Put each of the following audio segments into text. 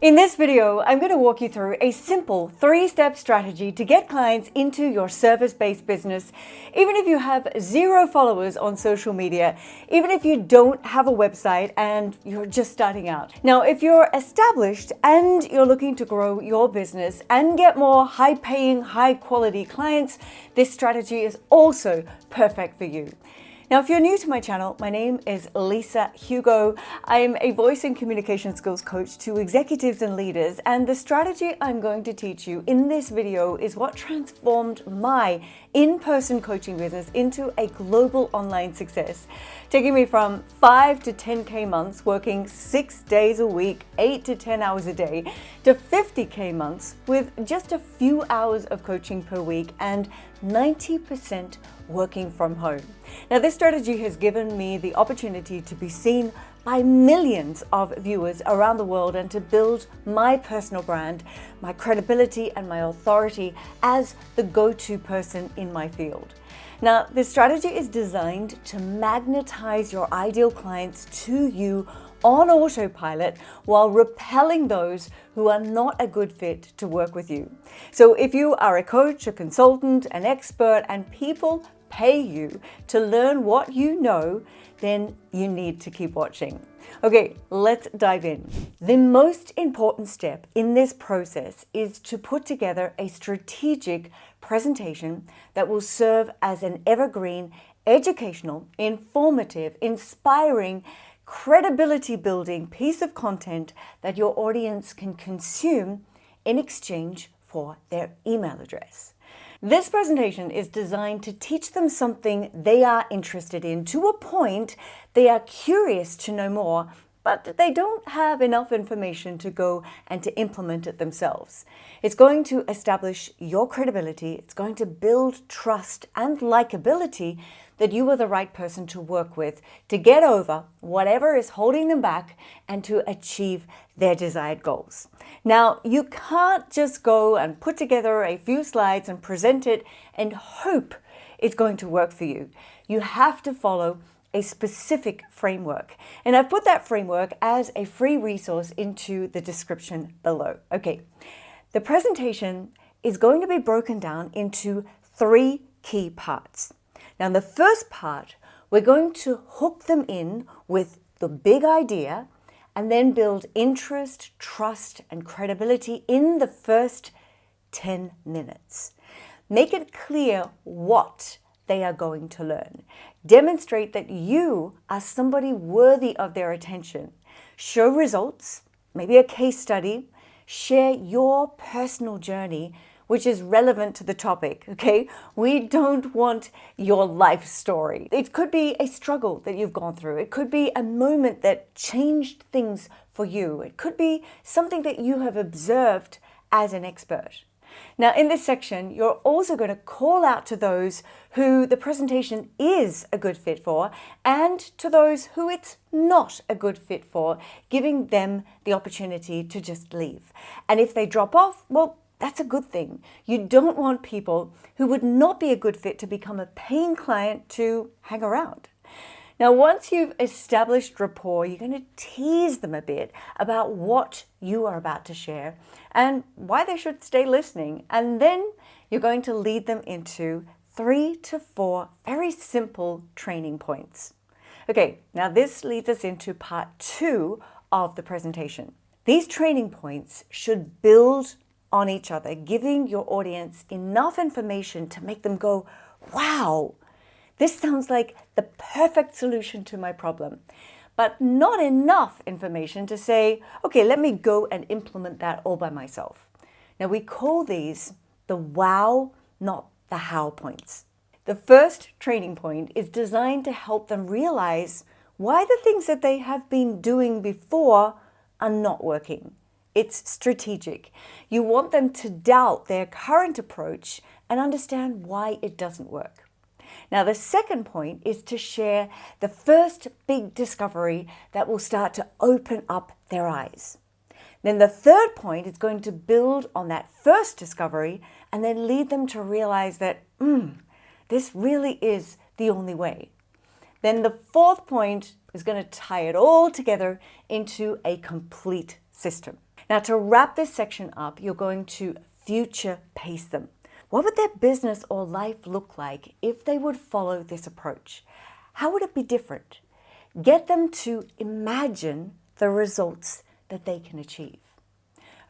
In this video, I'm going to walk you through a simple 3-step strategy to get clients into your service-based business, even if you have 0 followers on social media, even if you don't have a website and you're just starting out. Now, if you're established and you're looking to grow your business and get more high-paying, high-quality clients, this strategy is also perfect for you. Now, if you're new to my channel, my name is Lisa Hugo. I'm a voice and communication skills coach to executives and leaders, and the strategy I'm going to teach you in this video is what transformed my in-person coaching business into a global online success, taking me from 5 to 10K months working 6 days a week, 8 to 10 hours a day, to 50K months with just a few hours of coaching per week and 90% working from home. Now, this strategy has given me the opportunity to be seen by millions of viewers around the world and to build my personal brand, my credibility, and my authority as the go-to person in my field. Now, this strategy is designed to magnetize your ideal clients to you on autopilot while repelling those who are not a good fit to work with you. So if you are a coach, a consultant, an expert, and people pay you to learn what you know, then you need to keep watching. Okay, let's dive in. The most important step in this process is to put together a strategic presentation that will serve as an evergreen, educational, informative, inspiring, credibility building piece of content that your audience can consume in exchange for their email address. This presentation is designed to teach them something they are interested in to a point they are curious to know more, but they don't have enough information to go and to implement it themselves. It's going to establish your credibility, it's going to build trust and likability that you are the right person to work with to get over whatever is holding them back and to achieve their desired goals. Now, you can't just go and put together a few slides and present it and hope it's going to work for you. You have to follow a specific framework. And I've put that framework as a free resource into the description below. Okay, the presentation is going to be broken down into 3 key parts. Now, in the first part, we're going to hook them in with the big idea and then build interest, trust, and credibility in the first 10 minutes. Make it clear what they are going to learn. Demonstrate that you are somebody worthy of their attention. Show results, maybe a case study. Share your personal journey, which is relevant to the topic, okay? We don't want your life story. It could be a struggle that you've gone through. It could be a moment that changed things for you. It could be something that you have observed as an expert. Now, in this section, you're also going to call out to those who the presentation is a good fit for and to those who it's not a good fit for, giving them the opportunity to just leave. And if they drop off, well, that's a good thing. You don't want people who would not be a good fit to become a paying client to hang around. Now, once you've established rapport, you're going to tease them a bit about what you are about to share and why they should stay listening. And then you're going to lead them into 3 to 4 very simple training points. Okay, now this leads us into part 2 of the presentation. These training points should build on each other, giving your audience enough information to make them go, wow, this sounds like the perfect solution to my problem, but not enough information to say, okay, let me go and implement that all by myself. Now, we call these the wow, not the how points. The first training point is designed to help them realize why the things that they have been doing before are not working. It's strategic. You want them to doubt their current approach and understand why it doesn't work. Now, the second point is to share the first big discovery that will start to open up their eyes. Then the third point is going to build on that first discovery and then lead them to realize that, this really is the only way. Then the fourth point is going to tie it all together into a complete system. Now, to wrap this section up, you're going to future pace them. What would their business or life look like if they would follow this approach? How would it be different? Get them to imagine the results that they can achieve.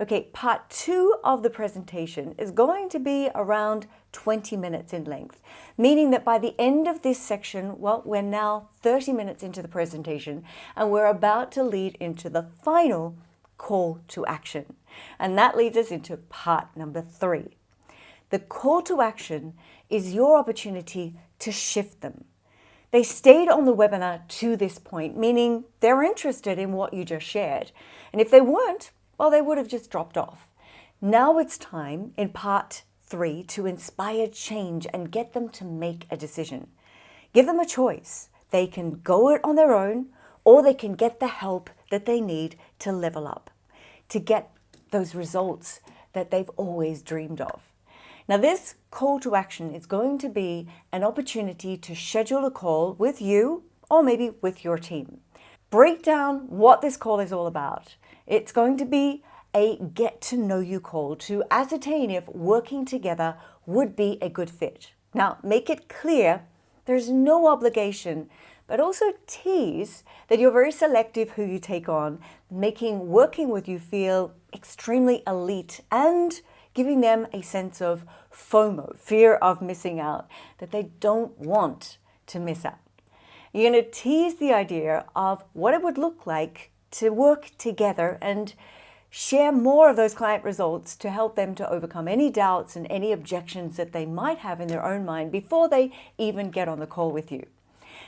Okay, part 2 of the presentation is going to be around 20 minutes in length, meaning that by the end of this section, well, we're now 30 minutes into the presentation and we're about to lead into the final call to action. And that leads us into part number 3. The call to action is your opportunity to shift them. They stayed on the webinar to this point, meaning they're interested in what you just shared. And if they weren't, well, they would have just dropped off. Now it's time in part 3 to inspire change and get them to make a decision. Give them a choice. They can go it on their own, or they can get the help that they need to level up, to get those results that they've always dreamed of. Now, this call to action is going to be an opportunity to schedule a call with you or maybe with your team. Break down what this call is all about. It's going to be a get to know you call to ascertain if working together would be a good fit. Now, make it clear there's no obligation, but also tease that you're very selective who you take on, making working with you feel extremely elite and giving them a sense of FOMO, fear of missing out, that they don't want to miss out. You're going to tease the idea of what it would look like to work together and share more of those client results to help them to overcome any doubts and any objections that they might have in their own mind before they even get on the call with you.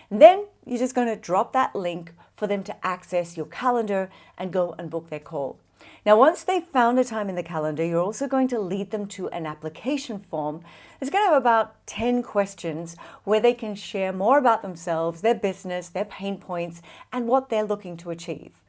And then you're just going to drop that link for them to access your calendar and go and book their call. Now, once they've found a time in the calendar, you're also going to lead them to an application form. It's going to have about 10 questions where they can share more about themselves, their business, their pain points, and what they're looking to achieve.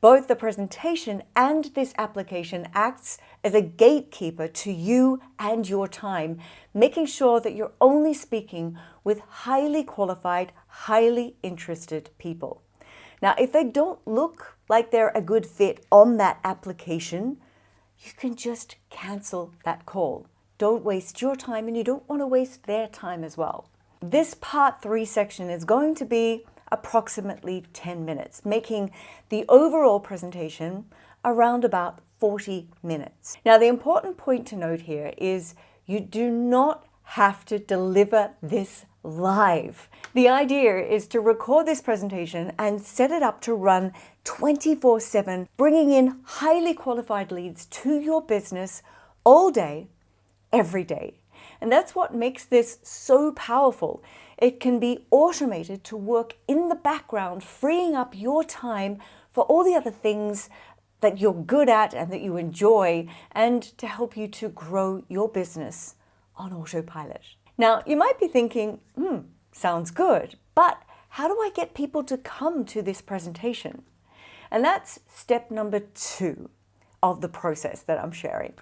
Both the presentation and this application acts as a gatekeeper to you and your time, making sure that you're only speaking with highly qualified, highly interested people. Now, if they don't look like they're a good fit on that application, you can just cancel that call. Don't waste your time, and you don't want to waste their time as well. This part 3 section is going to be approximately 10 minutes, making the overall presentation around about 40 minutes. Now, the important point to note here is you do not have to deliver this live. The idea is to record this presentation and set it up to run 24/7, bringing in highly qualified leads to your business all day, every day. And that's what makes this so powerful. It can be automated to work in the background, freeing up your time for all the other things that you're good at and that you enjoy, and to help you to grow your business on autopilot. Now, you might be thinking, sounds good, but how do I get people to come to this presentation? And that's step number 2 of the process that I'm sharing.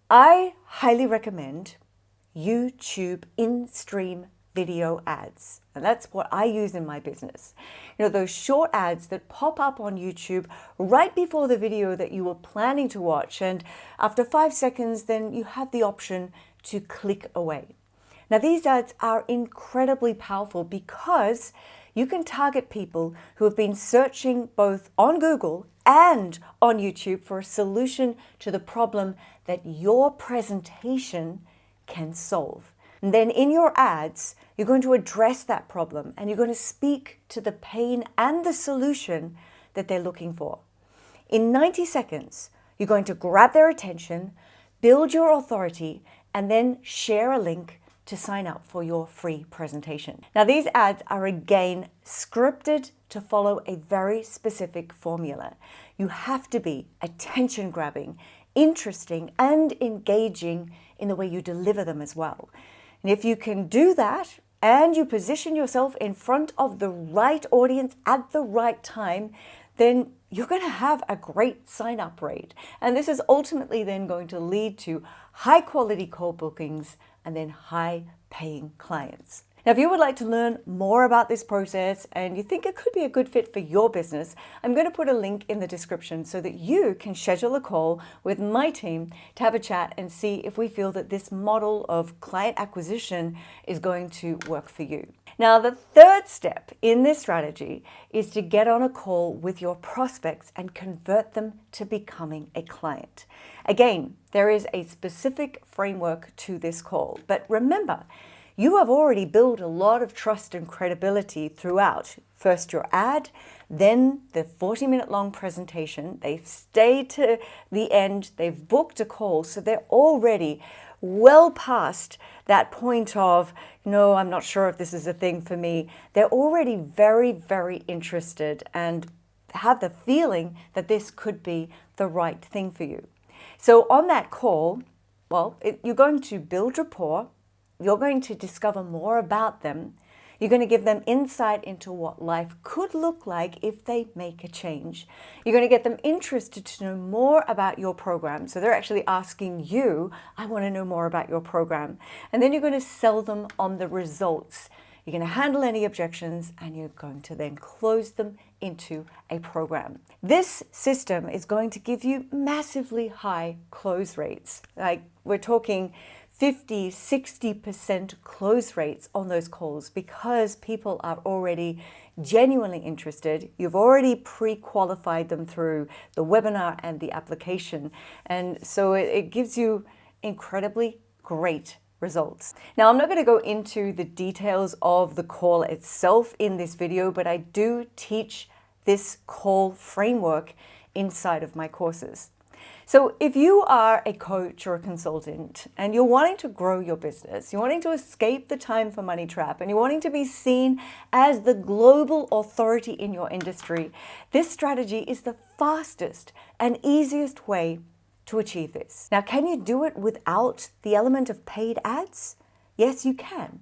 I highly recommend YouTube in-stream video ads. And that's what I use in my business. You know, those short ads that pop up on YouTube right before the video that you were planning to watch. And after 5 seconds, then you have the option to click away. Now, these ads are incredibly powerful because you can target people who have been searching both on Google and on YouTube for a solution to the problem that your presentation can solve. And then in your ads, you're going to address that problem and you're going to speak to the pain and the solution that they're looking for. In 90 seconds, you're going to grab their attention, build your authority, and then share a link to sign up for your free presentation. Now, these ads are again scripted to follow a very specific formula. You have to be attention grabbing, interesting, and engaging in the way you deliver them as well. And if you can do that and you position yourself in front of the right audience at the right time, then you're going to have a great sign-up rate. And this is ultimately then going to lead to high-quality call bookings and then high-paying clients. Now, if you would like to learn more about this process and you think it could be a good fit for your business, I'm going to put a link in the description so that you can schedule a call with my team to have a chat and see if we feel that this model of client acquisition is going to work for you. Now, the third step in this strategy is to get on a call with your prospects and convert them to becoming a client. Again, there is a specific framework to this call, but remember, you have already built a lot of trust and credibility throughout. First your ad, then the 40-minute long presentation. They've stayed to the end, they've booked a call, so they're already well past that point of, no, I'm not sure if this is a thing for me. They're already very, very interested and have the feeling that this could be the right thing for you. So on that call, you're going to build rapport. You're going to discover more about them. You're going to give them insight into what life could look like if they make a change. You're going to get them interested to know more about your program. So they're actually asking you, I want to know more about your program. And then you're going to sell them on the results. You're going to handle any objections and you're going to then close them into a program. This system is going to give you massively high close rates. Like we're talking 50, 60% close rates on those calls because people are already genuinely interested. You've already pre-qualified them through the webinar and the application. And so it gives you incredibly great results. Now, I'm not going to go into the details of the call itself in this video, but I do teach this call framework inside of my courses. So if you are a coach or a consultant and you're wanting to grow your business, you're wanting to escape the time for money trap, and you're wanting to be seen as the global authority in your industry, this strategy is the fastest and easiest way to achieve this. Now, can you do it without the element of paid ads? Yes, you can,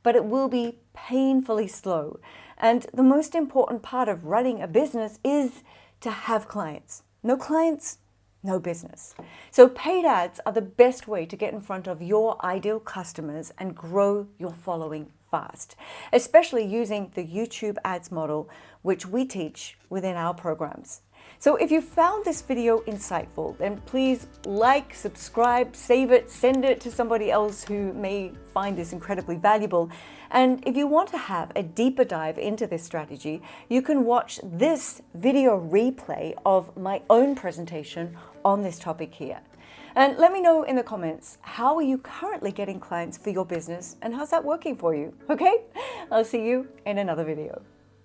but it will be painfully slow. And the most important part of running a business is to have clients. No clients, no business. So paid ads are the best way to get in front of your ideal customers and grow your following fast, especially using the YouTube ads model, which we teach within our programs. So if you found this video insightful, then please like, subscribe, save it, send it to somebody else who may find this incredibly valuable. And if you want to have a deeper dive into this strategy, you can watch this video replay of my own presentation on this topic here. And let me know in the comments, how are you currently getting clients for your business and how's that working for you? Okay, I'll see you in another video.